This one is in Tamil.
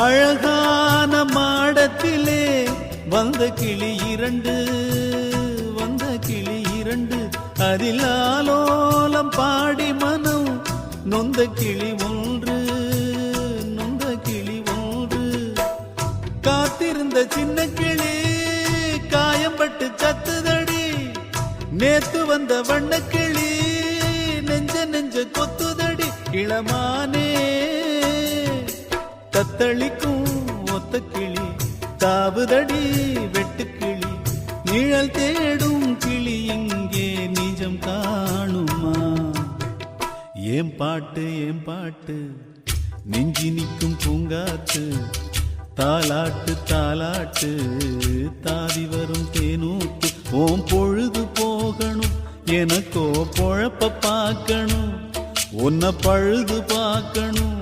அழகான மாடத்திலே வந்த கிளி இரண்டு, வந்த கிளி இரண்டு, அதில் ஆலோலம் பாடி மனம் நொந்த கிளி ஒன்று, நொந்த கிளி ஒன்று. காத்திருந்த சின்ன கிளி காயம்பட்டு சத்துதடி, நேத்து வந்த வண்ணக்கிளி நெஞ்ச நெஞ்ச கொத்துதடி. இளமானே தத்தளிக்கும் ஒத்த கிளி தாவுதடி வெட்டுக்கிளி, நிழல் தேடும் கிளி இங்கே நிஜம் காணுமா? ஏன் பாட்டு ஏன் பாட்டு நெஞ்சி நிற்கும் பூங்காத்து, தாலாட்டு தாலாட்டு தாவி வரும் தேனூத்து. ஓம் பொழுது போகணும் எனக்கோ பொழப்ப பார்க்கணும், உன்னை பழுது பார்க்கணும்,